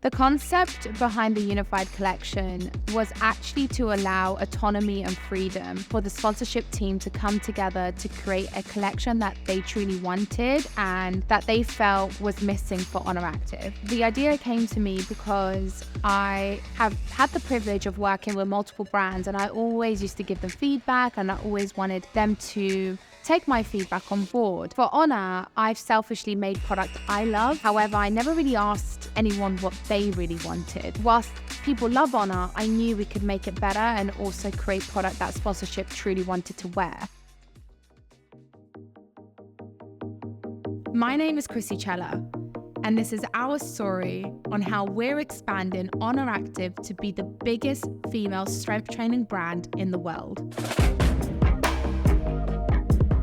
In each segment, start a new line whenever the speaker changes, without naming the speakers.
The concept behind the unified collection was actually to allow autonomy and freedom for the sponsorship team to come together to create a collection that they truly wanted and that they felt was missing for Oner Active. The idea came to me because I have had the privilege of working with multiple brands, and I always used to give them feedback, and I always wanted them to take my feedback on board. For Oner, I've selfishly made product I love. However, I never really asked anyone what they really wanted. Whilst people love Oner, I knew we could make it better and also create product that sponsorship truly wanted to wear. My name is Krissy, and this is our story on how we're expanding Oner Active to be the biggest female strength training brand in the world.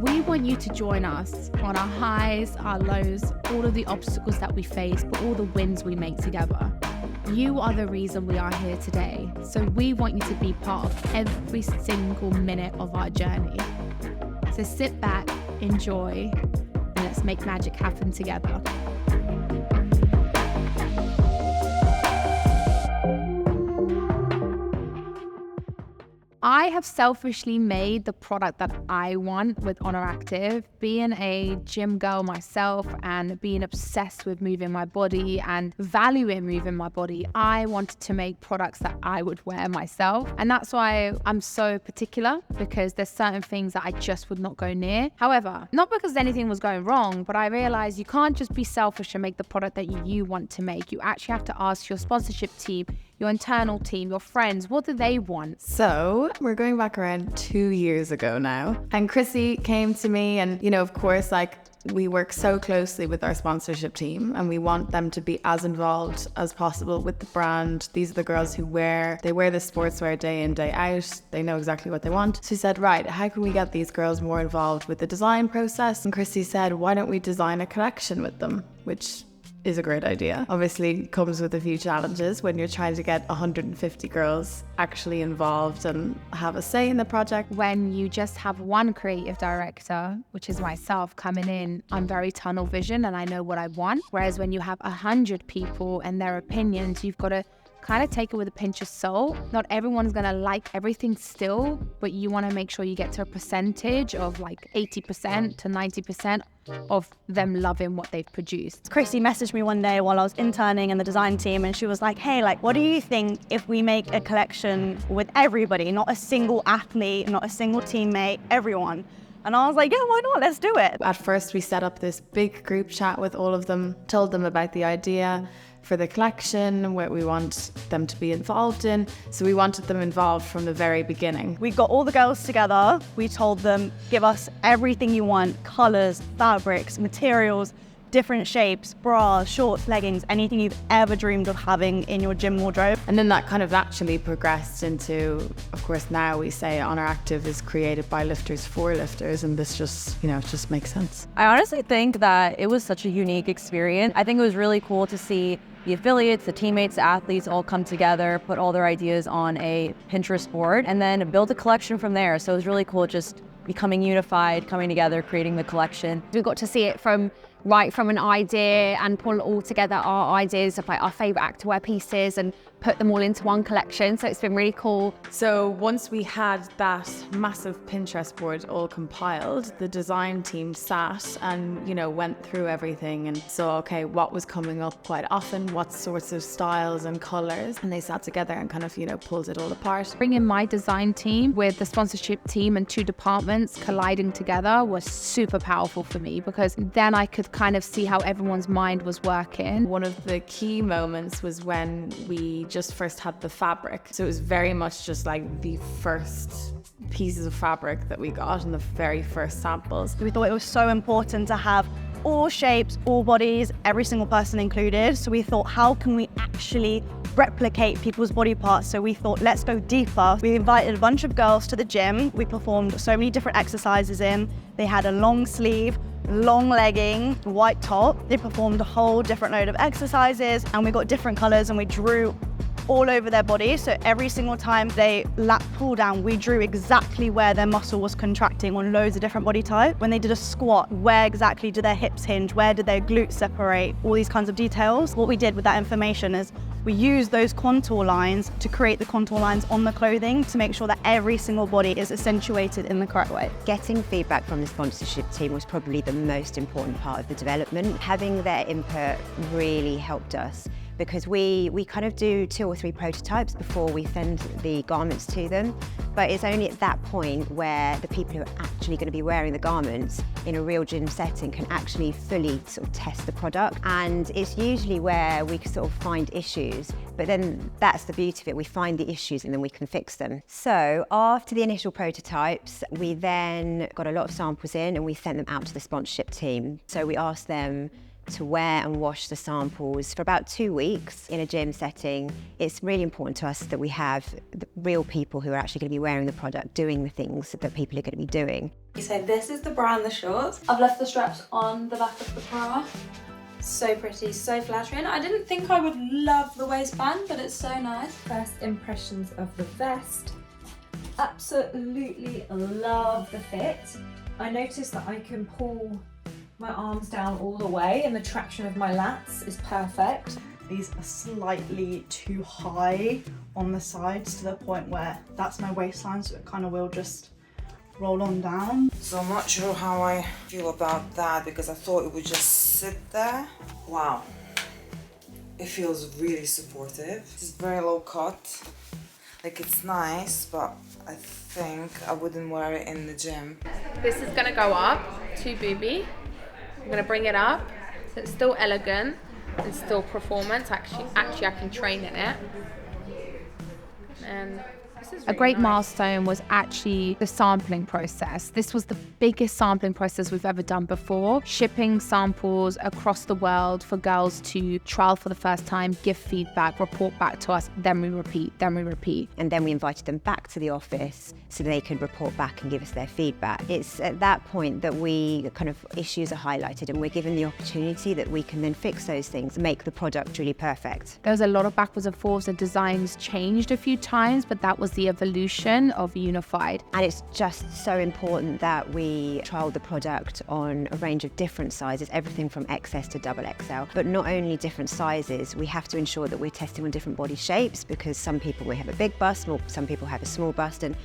We want you to join us on our highs, our lows, all of the obstacles that we face, but all the wins we make together. You are the reason we are here today, so we want you to be part of every single minute of our journey. So sit back, enjoy, and let's make magic happen together. I have selfishly made the product that I want with Oner Active. Being a gym girl myself and being obsessed with moving my body and valuing moving my body, I wanted to make products that I would wear myself. And that's why I'm so particular, because there's certain things that I just would not go near. However, not because anything was going wrong, but I realized you can't just be selfish and make the product that you want to make. You actually have to ask your sponsorship team, your internal team, your friends, what do they want?
So we're going back around 2 years ago now. And Krissy came to me and, of course, we work so closely with our sponsorship team and we want them to be as involved as possible with the brand. These are the girls who wear the sportswear day in, day out. They know exactly what they want. So she said, right, how can we get these girls more involved with the design process? And Krissy said, why don't we design a collection with them? Which is a great idea. Obviously comes with a few challenges when you're trying to get 150 girls actually involved and have a say in the project.
When you just have one creative director, which is myself, coming in, I'm very tunnel vision and I know what I want. Whereas when you have 100 people and their opinions, you've got to kind of take it with a pinch of salt. Not everyone's gonna like everything still, but you want to make sure you get to a percentage of 80% to 90% of them loving what they've produced.
Krissy messaged me one day while I was interning in the design team, and she was like, hey, what do you think if we make a collection with everybody, not a single athlete, not a single teammate, everyone? And I was like, yeah, why not? Let's do it.
At first, we set up this big group chat with all of them, told them about the idea for the collection, what we want them to be involved in. So we wanted them involved from the very beginning.
We got all the girls together. We told them, give us everything you want, colors, fabrics, materials, different shapes, bras, shorts, leggings, anything you've ever dreamed of having in your gym wardrobe.
And then that kind of naturally progressed into, of course, now we say Oner Active is created by lifters for lifters, and this just, it just makes sense.
I honestly think that it was such a unique experience. I think it was really cool to see the affiliates, the teammates, the athletes all come together, put all their ideas on a Pinterest board, and then build a collection from there. So it was really cool just becoming unified, coming together, creating the collection.
We got to see it from an idea and pull all together our ideas of our favourite activewear pieces and put them all into one collection. So it's been really cool.
So once we had that massive Pinterest board all compiled, the design team sat and, went through everything and saw, okay, what was coming up quite often, what sorts of styles and colours. And they sat together and kind of, pulled it all apart.
Bringing my design team with the sponsorship team and 2 departments colliding together was super powerful for me, because then I could kind of see how everyone's mind was working.
One of the key moments was when we just first had the fabric. So it was very much just the first pieces of fabric that we got and the very first samples.
We thought it was so important to have all shapes, all bodies, every single person included. So we thought, how can we actually replicate people's body parts? So we thought, let's go deeper. We invited a bunch of girls to the gym. We performed so many different exercises in. They had a long sleeve, long legging, white top. They performed a whole different load of exercises, and we got different colors, and we drew all over their body. So every single time they lat pull down, we drew exactly where their muscle was contracting on loads of different body types. When they did a squat, where exactly do their hips hinge? Where do their glutes separate? All these kinds of details. What we did with that information is we used those contour lines to create the contour lines on the clothing to make sure that every single body is accentuated in the correct way.
Getting feedback from the sponsorship team was probably the most important part of the development. Having their input really helped us, because we kind of do 2 or 3 prototypes before we send the garments to them. But it's only at that point where the people who are actually going to be wearing the garments in a real gym setting can actually fully sort of test the product. And it's usually where we can sort of find issues, but then that's the beauty of it. We find the issues and then we can fix them. So after the initial prototypes, we then got a lot of samples in and we sent them out to the sponsorship team. So we asked them to wear and wash the samples for about 2 weeks in a gym setting. It's really important to us that we have the real people who are actually going to be wearing the product, doing the things that people are going to be doing.
So this is the bra and the shorts. I've left the straps on the back of the bra. So pretty, so flattering. I didn't think I would love the waistband, but it's so nice. First impressions of the vest. Absolutely love the fit. I noticed that I can pull my arms down all the way and the traction of my lats is perfect.
These are slightly too high on the sides to the point where that's my waistline, so it kind of will just roll on down.
So I'm not sure how I feel about that, because I thought it would just sit there. Wow. It feels really supportive. It's very low cut. Like, it's nice, but I think I wouldn't wear it in the gym.
This is gonna go up to booby. I'm gonna bring it up so it's still elegant and still performance. Actually I can train in it. And a great milestone was actually the sampling process. This was the biggest sampling process we've ever done before. Shipping samples across the world for girls to trial for the first time, give feedback, report back to us, then we repeat.
And then we invited them back to the office so they could report back and give us their feedback. It's at that point that we kind of issues are highlighted and we're given the opportunity that we can then fix those things, make the product really perfect.
There was a lot of backwards and forwards. The designs changed a few times, but that was the evolution of Unified.
And it's just so important that we trial the product on a range of different sizes, everything from XS to XXL. But not only different sizes, we have to ensure that we're testing on different body shapes, because some people will have a big bust, some people have a small bust, and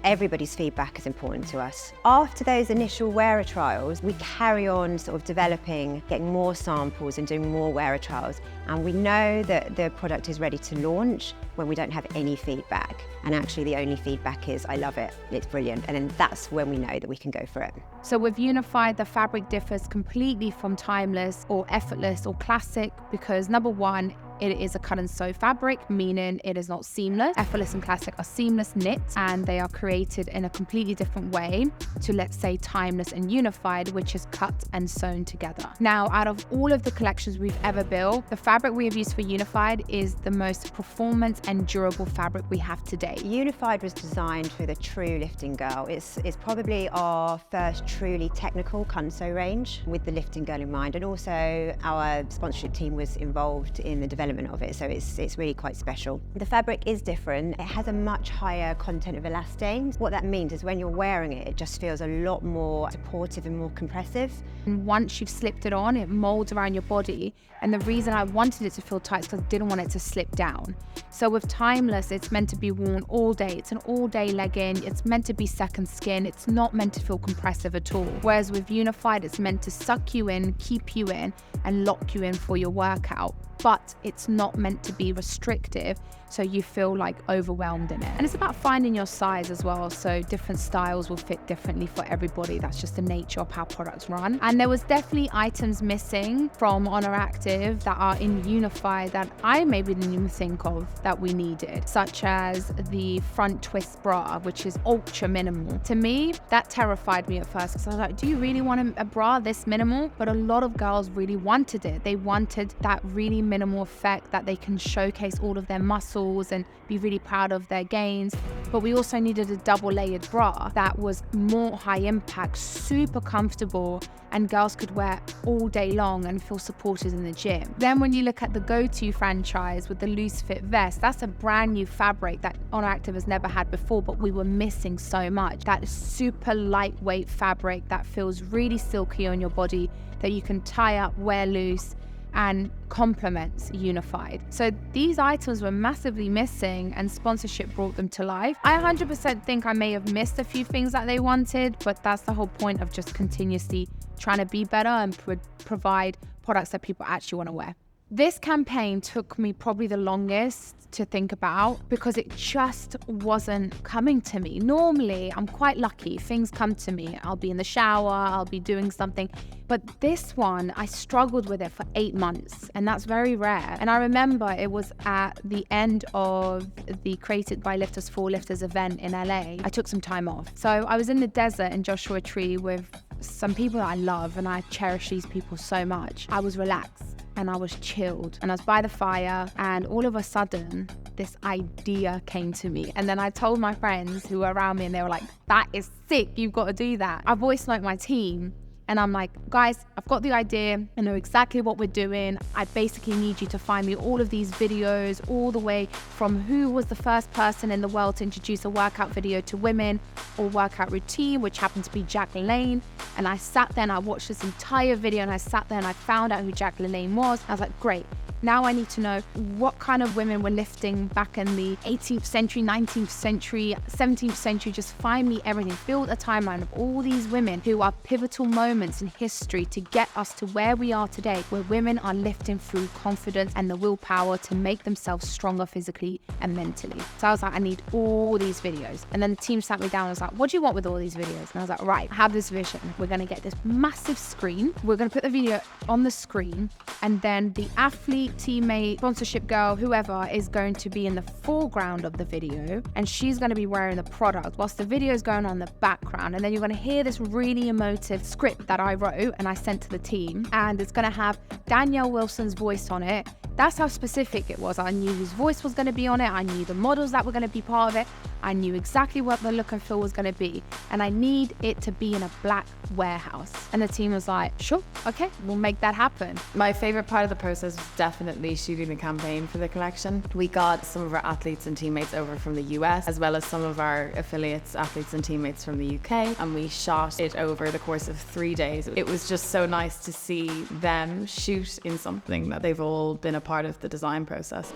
everybody's feedback is important to us. After those initial wearer trials, we carry on sort of developing, getting more samples and doing more wearer trials. And we know that the product is ready to launch when we don't have any feedback. And actually the only feedback is, I love it, it's brilliant. And then that's when we know that we can go for it.
So with Unified, the fabric differs completely from timeless or effortless or classic, because number one, it is a cut and sew fabric, meaning it is not seamless. Effortless and classic are seamless knits, and they are created in a completely different way to, let's say, timeless and Unified, which is cut and sewn together. Now, out of all of the collections we've ever built, the fabric we have used for Unified is the most performance and durable fabric we have today.
Unified was designed for the true lifting girl. It's probably our first truly technical cut and sew range with the lifting girl in mind, and also our sponsorship team was involved in the development of it, so it's really quite special. The fabric is different. It has a much higher content of elastane. What that means is when you're wearing it, it just feels a lot more supportive and more compressive.
And once you've slipped it on, it molds around your body. And the reason I wanted it to feel tight is because I didn't want it to slip down. So with Timeless, it's meant to be worn all day. It's an all-day legging. It's meant to be second skin. It's not meant to feel compressive at all. Whereas with Unified, it's meant to suck you in, keep you in, and lock you in for your workout. But it's not meant to be restrictive, so you feel like overwhelmed in it. And it's about finding your size as well, so different styles will fit differently for everybody. That's just the nature of how products run. And there was definitely items missing from Oner Active that are in Unified that I maybe didn't even think of that we needed, such as the front twist bra, which is ultra minimal. To me, that terrified me at first, because I was like, do you really want a bra this minimal? But a lot of girls really wanted it. They wanted that really minimal effect that they can showcase all of their muscles and be really proud of their gains. But we also needed a double layered bra that was more high impact, super comfortable, and and girls could wear all day long and feel supported in the gym. Then when you look at the Go-To franchise with the loose fit vest, that's a brand new fabric that Oner Active has never had before, but we were missing so much. That super lightweight fabric that feels really silky on your body, that you can tie up, wear loose, and complements Unified. So these items were massively missing, and sponsorship brought them to life. I 100% think I may have missed a few things that they wanted, but that's the whole point of just continuously trying to be better and provide products that people actually want to wear. This campaign took me probably the longest to think about because it just wasn't coming to me. Normally, I'm quite lucky. Things come to me. I'll be in the shower, I'll be doing something. But this one, I struggled with it for 8 months, and that's very rare. And I remember it was at the end of the Created by Lifters for Lifters event in LA. I took some time off. So I was in the desert in Joshua Tree with some people that I love, and I cherish these people so much. I was relaxed and I was chilled, and I was by the fire, and all of a sudden this idea came to me. And then I told my friends who were around me, and they were like, that is sick, you've got to do that. I voice note my team, and I'm like, guys, I've got the idea. I know exactly what we're doing. I basically need you to find me all of these videos, all the way from who was the first person in the world to introduce a workout video to women, or workout routine, which happened to be Jack LaLanne. And I sat there and I watched this entire video, and I sat there and I found out who Jack LaLanne was. I was like, great. Now I need to know what kind of women were lifting back in the 18th century, 19th century, 17th century. Just find me everything. Build a timeline of all these women who are pivotal moments in history to get us to where we are today, where women are lifting through confidence and the willpower to make themselves stronger physically and mentally. So I was like, I need all these videos. And then the team sat me down and was like, what do you want with all these videos? And I was like, right, I have this vision. We're going to get this massive screen. We're going to put the video on the screen, and then the athlete, teammate, sponsorship girl, whoever is going to be in the foreground of the video, and she's going to be wearing the product whilst the video is going on in the background. And then you're going to hear this really emotive script that I wrote and I sent to the team, and it's going to have Danielle Wilson's voice on it. That's how specific it was. I knew whose voice was going to be on it. I knew the models that were going to be part of it. I knew exactly what the look and feel was going to be. And I need it to be in a black warehouse. And the team was like, sure, okay, we'll make that happen.
My favorite part of the process was definitely shooting the campaign for the collection. We got some of our athletes and teammates over from the US, as well as some of our affiliates, athletes and teammates from the UK. And we shot it over the course of 3 days. It was just so nice to see them shoot in something that they've all been a part of the design process.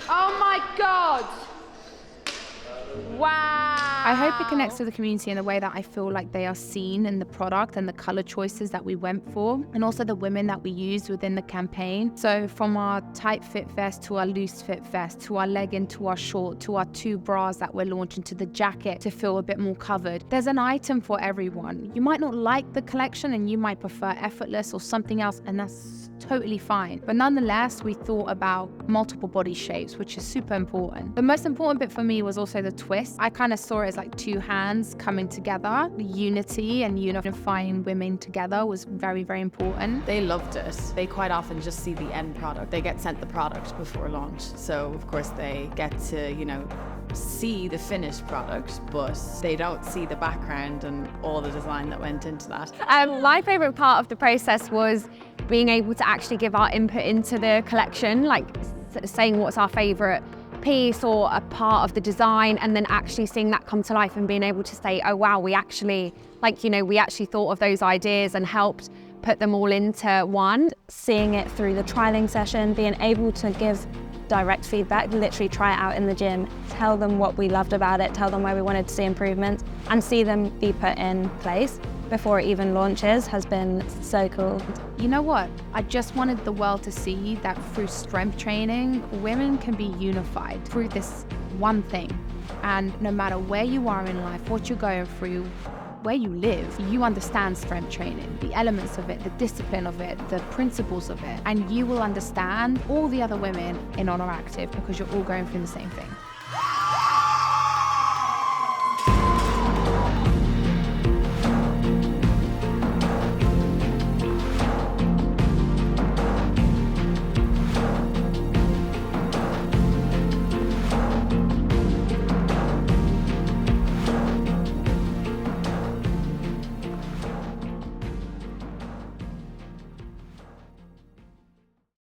Oh my God. Wow. I hope it connects to the community in the way that I feel like they are seen in the product and the color choices that we went for, and also the women that we used within the campaign. So from our tight fit vest to our loose fit vest, to our legging, to our short, to our 2 bras that we're launching, to the jacket to feel a bit more covered. There's an item for everyone. You might not like the collection and you might prefer effortless or something else, and that's totally fine. But nonetheless, we thought about multiple body shapes, which is super important. The most important bit for me was also the twist. I kind of saw it as like 2 hands coming together. The unity and unifying women together was very, very important.
They loved it. They quite often just see the end product. They get sent the product before launch. So of course they get to, see the finished product, but they don't see the background and all the design that went into that.
My favorite part of the process was being able to actually give our input into the collection, like saying what's our favorite piece or a part of the design, and then actually seeing that come to life and being able to say, oh wow, we actually thought of those ideas and helped put them all into one.
Seeing it through the trialing session, being able to give direct feedback, literally try it out in the gym, tell them what we loved about it, tell them where we wanted to see improvements, and see them be put in place before it even launches has been so cool.
You know what? I just wanted the world to see that through strength training, women can be unified through this one thing. And no matter where you are in life, what you're going through, where you live, you understand strength training, the elements of it, the discipline of it, the principles of it, and you will understand all the other women in Oner Active because you're all going through the same thing.